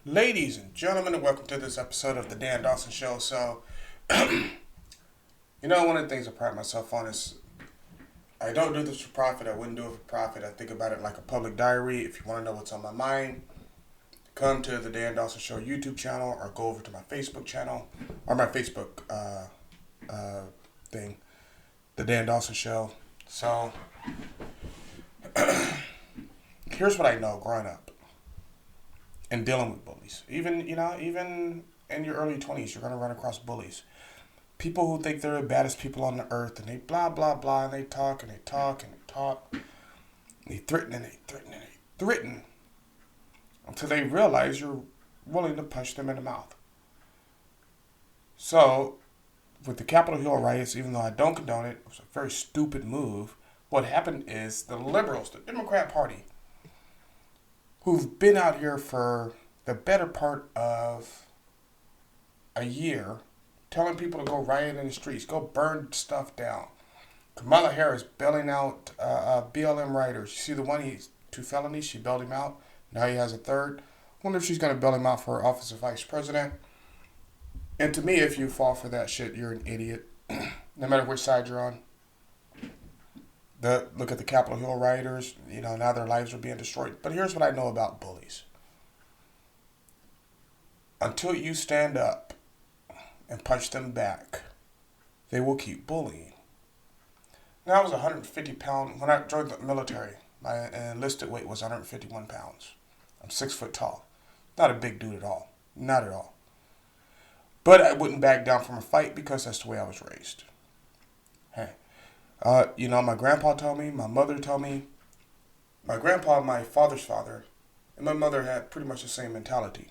Ladies and gentlemen, and welcome to this episode of the Dan Dawson Show. So, one of the things I pride myself on is I don't do this for profit. I wouldn't do it for profit. I think about it like a public diary. If you want to know what's on my mind, come to the Dan Dawson Show YouTube channel or go over to my Facebook channel or my Facebook thing, the Dan Dawson Show. So, here's what I know growing up and dealing with bullies. Even in your early 20s, you're going to run across bullies. People who think they're the baddest people on the earth, and they blah, blah, blah, and they talk, and they talk, and they talk. And they threaten, and they threaten, and they threaten, until they realize you're willing to punch them in the mouth. So, with the Capitol Hill riots, even though I don't condone it, it was a very stupid move. What happened is the liberals, the Democrat Party, who've been out here for the better part of a year, telling people to go riot in the streets, go burn stuff down. Kamala Harris bailing out BLM writers. You see the one, he's 2 felonies, she bailed him out. Now he has a third. Wonder if she's going to bail him out for office of vice president. And to me, if you fall for that shit, you're an idiot. No matter which side you're on. Look at the Capitol Hill rioters. Now their lives are being destroyed. But here's what I know about bullies. Until you stand up and punch them back, they will keep bullying. Now, I was 150 pounds. When I joined the military, my enlisted weight was 151 pounds. I'm 6 foot tall. Not a big dude at all. Not at all. But I wouldn't back down from a fight because that's the way I was raised. Hey. My grandpa told me, my mother told me, my grandpa, my father's father, and my mother had pretty much the same mentality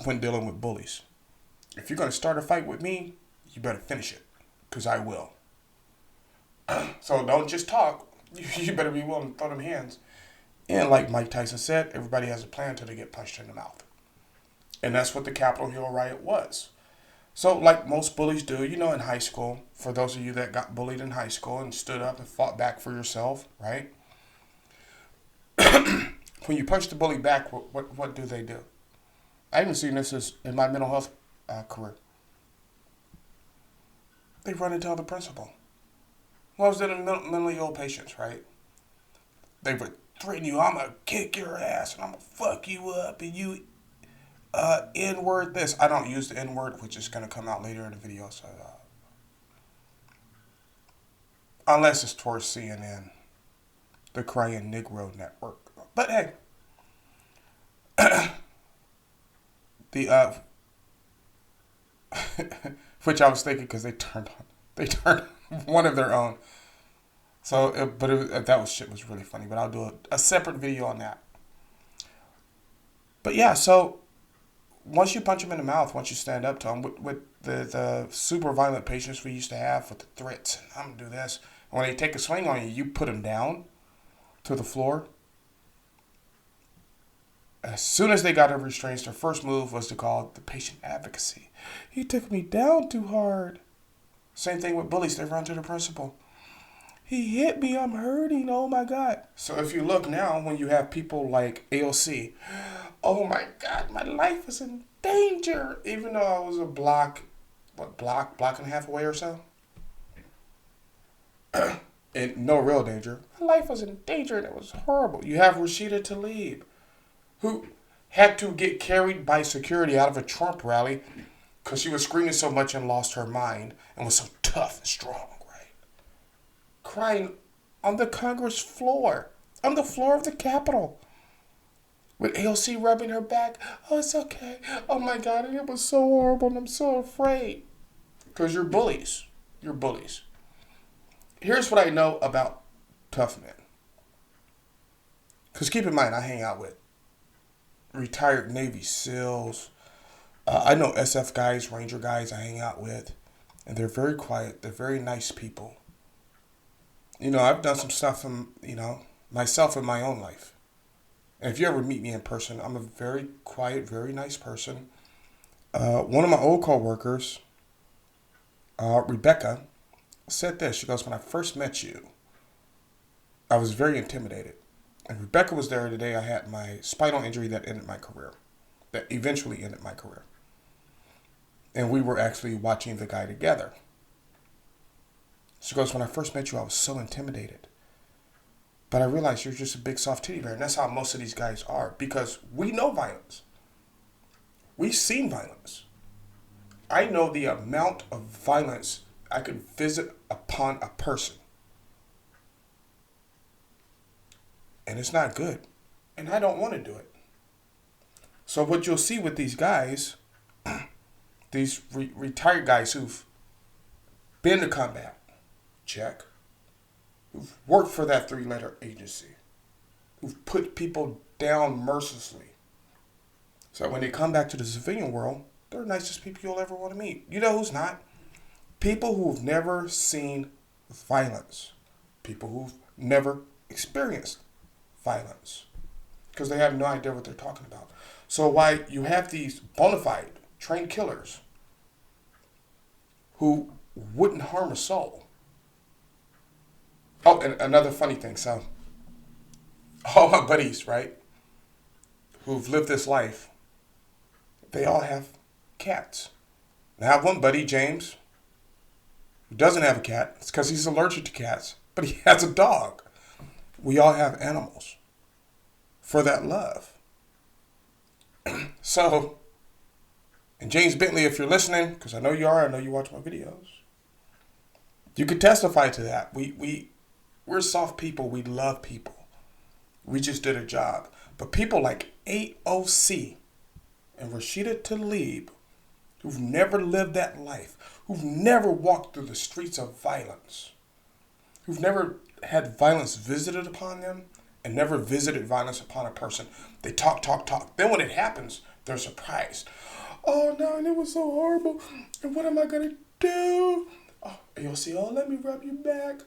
when dealing with bullies. If you're going to start a fight with me, you better finish it, because I will. So don't just talk. You better be willing to throw them hands. And like Mike Tyson said, everybody has a plan until they get punched in the mouth. And that's what the Capitol Hill riot was. So like most bullies do, in high school, for those of you that got bullied in high school and stood up and fought back for yourself, right? When you punch the bully back, what do they do? I even seen this in my mental health career. They run and tell the principal. Well, I was in mentally ill patients, right? They would threaten you, I'm going to kick your ass and I'm going to fuck you up and you N-word this. I don't use the N-word, which is going to come out later in the video. So, unless it's towards CNN, the Crying Negro Network. But hey, the which I was thinking because they turned one of their own. So, that shit was really funny. But I'll do a separate video on that. But yeah, so once you punch them in the mouth, once you stand up to them, with the super violent patients we used to have with the threats, and I'm going to do this. And when they take a swing on you, you put them down to the floor. As soon as they got over restraints, their first move was to call the patient advocacy. He took me down too hard. Same thing with bullies. They run to the principal. He hit me. I'm hurting. Oh, my God. So if you look now, when you have people like AOC, oh, my God, my life is in danger. Even though I was a block and a half away or so. And no real danger. My life was in danger and it was horrible. You have Rashida Tlaib, who had to get carried by security out of a Trump rally because she was screaming so much and lost her mind and was so tough and strong, right? Crying on the Congress floor, on the floor of the Capitol, with AOC rubbing her back. Oh, it's okay. Oh, my God, and it was so horrible and I'm so afraid. Because you're bullies. You're bullies. Here's what I know about tough men. Because keep in mind, I hang out with retired Navy SEALs. I know SF guys, Ranger guys I hang out with. And they're very quiet. They're very nice people. I've done some stuff myself in my own life. And if you ever meet me in person, I'm a very quiet, very nice person. One of my old co-workers, Rebecca, said this. She goes, when I first met you, I was very intimidated. And Rebecca was there the day I had my spinal injury that ended my career. that eventually ended my career. And we were actually watching the guy together. She goes, when I first met you, I was so intimidated. But I realized you're just a big soft titty bear. And that's how most of these guys are. Because we know violence. We've seen violence. I know the amount of violence I could visit upon a person. And it's not good. And I don't want to do it. So what you'll see with these guys, these retired guys who've been to combat, check, who've worked for that 3-letter agency, who've put people down mercilessly. So when they come back to the civilian world, they're the nicest people you'll ever want to meet. You know who's not? People who've never seen violence. People who've never experienced violence. Because they have no idea what they're talking about. So why you have these bona fide trained killers who wouldn't harm a soul. Oh, and another funny thing. So all my buddies, right, who've lived this life, they all have cats. I have one buddy, James, who doesn't have a cat. It's because he's allergic to cats, but he has a dog. We all have animals for that love. So, and James Bentley, if you're listening, because I know you are, I know you watch my videos, you could testify to that. We're soft people. We love people. We just did a job. But people like AOC and Rashida Tlaib, who've never lived that life, who've never walked through the streets of violence, who've never had violence visited upon them, and never visited violence upon a person. They talk. Then when it happens, they're surprised. Oh no, and it was so horrible. And what am I going to do? Oh, you'll see, oh, let me rub your back.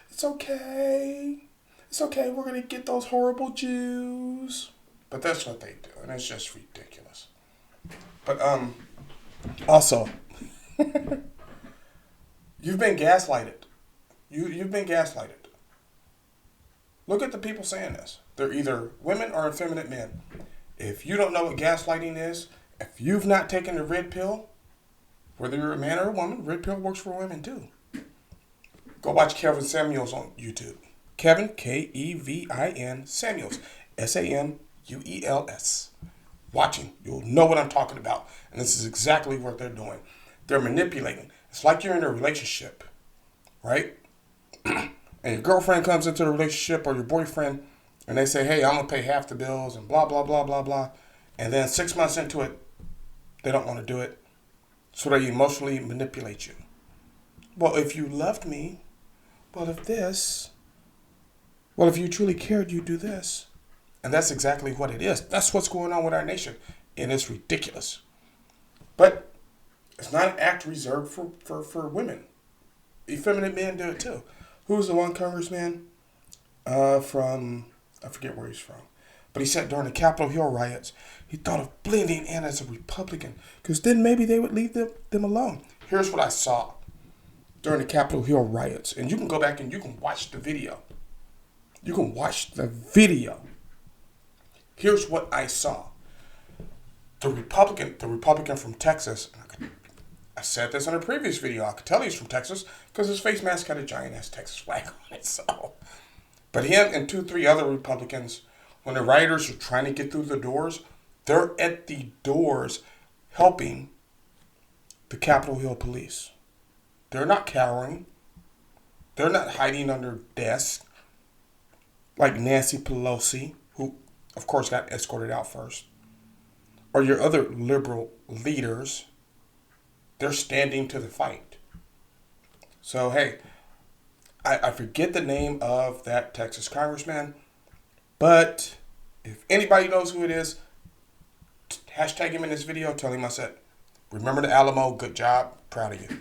It's okay. It's okay, we're going to get those horrible Jews. But that's what they do, and it's just ridiculous. But also, you've been gaslighted. You've been gaslighted. Look at the people saying this. They're either women or effeminate men. If you don't know what gaslighting is, if you've not taken the red pill, whether you're a man or a woman, red pill works for women too. Go watch Kevin Samuels on YouTube. Kevin, Kevin Samuels, Samuels. Watching, you'll know what I'm talking about. And this is exactly what they're doing. They're manipulating. It's like you're in a relationship, right? And your girlfriend comes into the relationship or your boyfriend and they say, hey, I'm going to pay half the bills and blah, blah, blah, blah, blah. And then 6 months into it, they don't want to do it. So they emotionally manipulate you. Well, if you loved me, well, if you truly cared, you'd do this. And that's exactly what it is. That's what's going on with our nation. And it's ridiculous. But it's not an act reserved for women. Effeminate men do it too. Who's the one congressman from, I forget where he's from, but he said during the Capitol Hill riots, he thought of blending in as a Republican because then maybe they would leave them alone. Here's what I saw during the Capitol Hill riots. And you can go back and you can watch the video. You can watch the video. Here's what I saw. The Republican from Texas, I said this in a previous video. I could tell he's from Texas because his face mask had a giant ass Texas flag on it. So, but him and 2-3 other Republicans, when the rioters are trying to get through the doors, they're at the doors helping the Capitol Hill police. They're not cowering. They're not hiding under desks like Nancy Pelosi, who, of course, got escorted out first, or your other liberal leaders. They're standing to the fight. So, hey, I forget the name of that Texas congressman, but if anybody knows who it is, hashtag him in this video, tell him I said, remember the Alamo, good job, proud of you.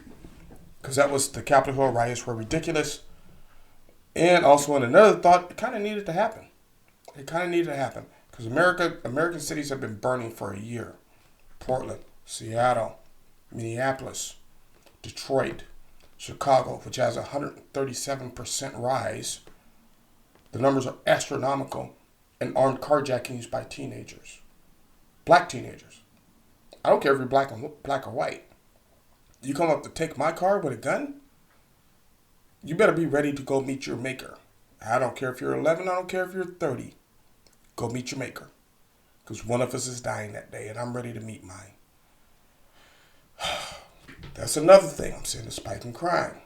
Because that was the Capitol Hill riots were ridiculous. And also in another thought, it kind of needed to happen. It kind of needed to happen. Because American cities have been burning for a year. Portland, Seattle, Minneapolis, Detroit, Chicago, which has a 137% rise. The numbers are astronomical. And armed carjackings by teenagers. Black teenagers. I don't care if you're black or white. You come up to take my car with a gun, you better be ready to go meet your maker. I don't care if you're 11, I don't care if you're 30. Go meet your maker. Because one of us is dying that day, and I'm ready to meet mine. That's another thing. I'm seeing a spike in crime.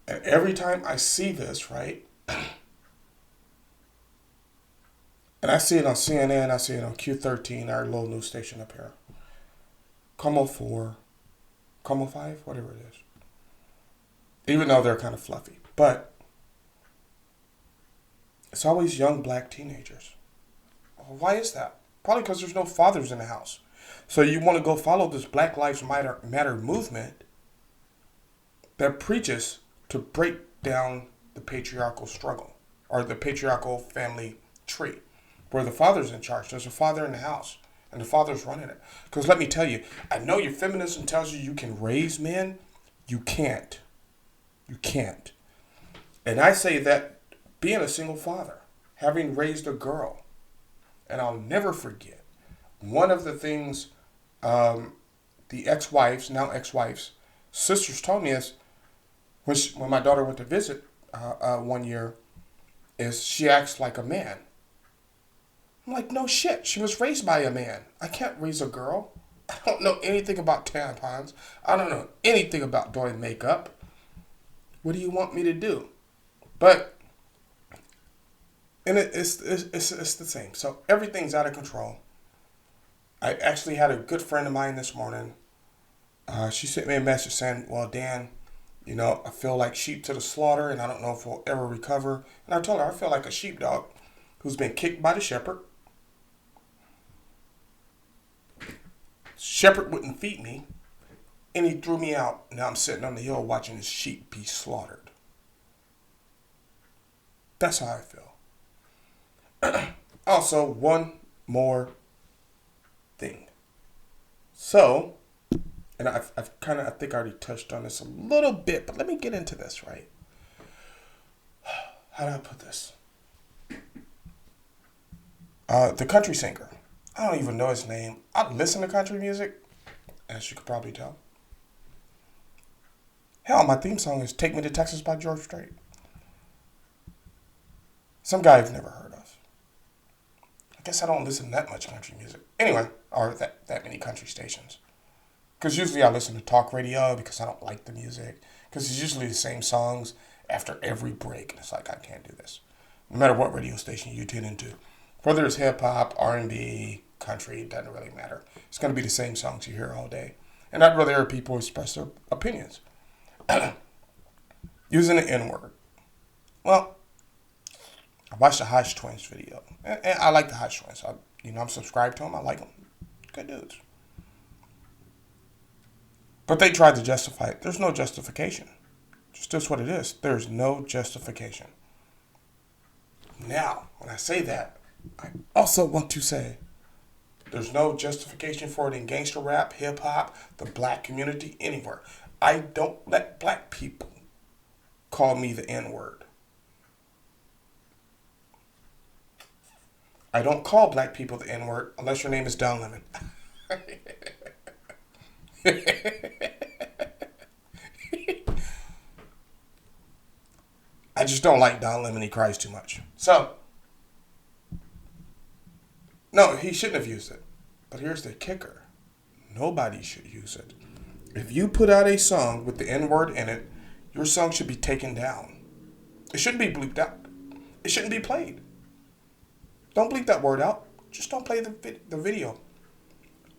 And every time I see this, right, and I see it on CNN, I see it on Q13, our little news station up here. Como 4, Como 5, whatever it is. Even though they're kind of fluffy. But it's always young black teenagers. Well, why is that? Probably because there's no fathers in the house. So you want to go follow this Black Lives Matter movement that preaches to break down the patriarchal struggle or the patriarchal family tree where the father's in charge. There's a father in the house and the father's running it. Because let me tell you, I know your feminism tells you can raise men. You can't. You can't. And I say that being a single father, having raised a girl, and I'll never forget, one of the things the ex-wives, now ex-wives, sisters told me is when my daughter went to visit one year, is she acts like a man. I'm like, no shit. She was raised by a man. I can't raise a girl. I don't know anything about tampons. I don't know anything about doing makeup. What do you want me to do? But, and it's the same. So everything's out of control. I actually had a good friend of mine this morning. She sent me a message saying, well, Dan, I feel like sheep to the slaughter and I don't know if we'll ever recover. And I told her I feel like a sheepdog who's been kicked by the shepherd. Shepherd wouldn't feed me, and he threw me out. Now I'm sitting on the hill watching his sheep be slaughtered. That's how I feel. Also, one more thing. So, and I think I already touched on this a little bit, but let me get into this, right? How do I put this? The country singer. I don't even know his name. I listen to country music, as you could probably tell. Hell, my theme song is Take Me to Texas by George Strait. Some guy I've never heard of. I guess I don't listen to that much country music. Anyway, or that many country stations. Because usually I listen to talk radio because I don't like the music. Because it's usually the same songs after every break. And it's like, I can't do this. No matter what radio station you tune into. Whether it's hip-hop, R&B, country, it doesn't really matter. It's going to be the same songs you hear all day. And I'd rather hear people express their opinions. Using the N-word. Well, I watched the Hodge Twins video. And I like the Hodge Twins. I'm subscribed to them. I like them. Good dudes. But they tried to justify it. There's no justification. It's just what it is. There's no justification. Now, when I say that, I also want to say there's no justification for it in gangster rap, hip-hop, the black community, anywhere. I don't let black people call me the N-word. I don't call black people the N-word unless your name is Don Lemon. I just don't like Don Lemon. He cries too much. So, no, he shouldn't have used it. But here's the kicker. Nobody should use it. If you put out a song with the N-word in it, your song should be taken down. It shouldn't be bleeped out. It shouldn't be played. Don't bleep that word out. Just don't play the video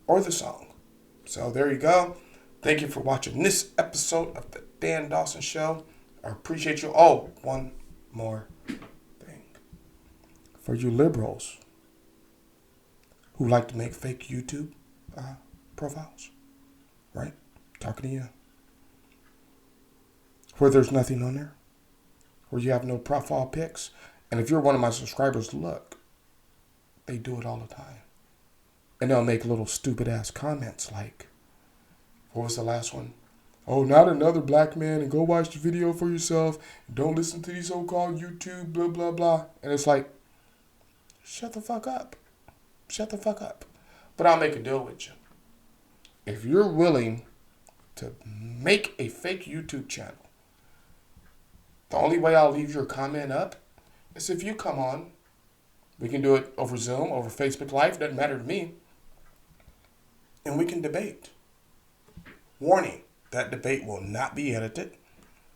or the song. So there you go. Thank you for watching this episode of the Dan Dawson Show. I appreciate you. Oh, one more thing. For you liberals who like to make fake YouTube profiles, right? Talking to you. Where there's nothing on there. Where you have no profile pics. And if you're one of my subscribers, look. They do it all the time. And they'll make little stupid ass comments like, what was the last one? Oh, not another black man, and go watch the video for yourself. Don't listen to these so-called YouTube, blah, blah, blah. And it's like, shut the fuck up. Shut the fuck up. But I'll make a deal with you. If you're willing to make a fake YouTube channel, the only way I'll leave your comment up is if you come on. We can do it over Zoom, over Facebook Live. Doesn't matter to me. And we can debate. Warning, that debate will not be edited.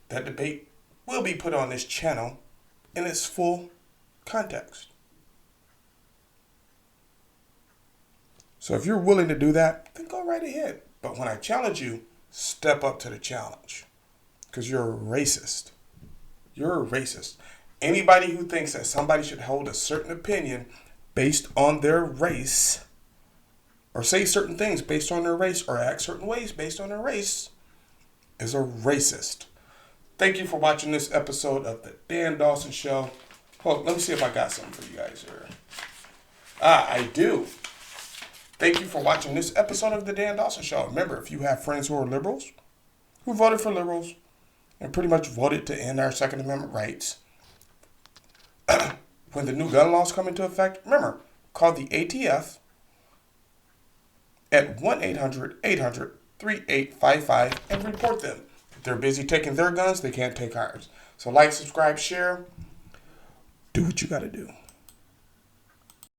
That debate will be put on this channel in its full context. So if you're willing to do that, then go right ahead. But when I challenge you, step up to the challenge. Because you're a racist. You're a racist. Anybody who thinks that somebody should hold a certain opinion based on their race, or say certain things based on their race, or act certain ways based on their race, is a racist. Thank you for watching this episode of the Dan Dawson Show. Hold, let me see if I got something for you guys here. I do. Thank you for watching this episode of the Dan Dawson Show. Remember, if you have friends who are liberals, who voted for liberals, and pretty much voted to end our Second Amendment rights, when the new gun laws come into effect, remember, call the ATF at 1-800-800-3855 and report them. If they're busy taking their guns, they can't take ours. So like, subscribe, share. Do what you got to do.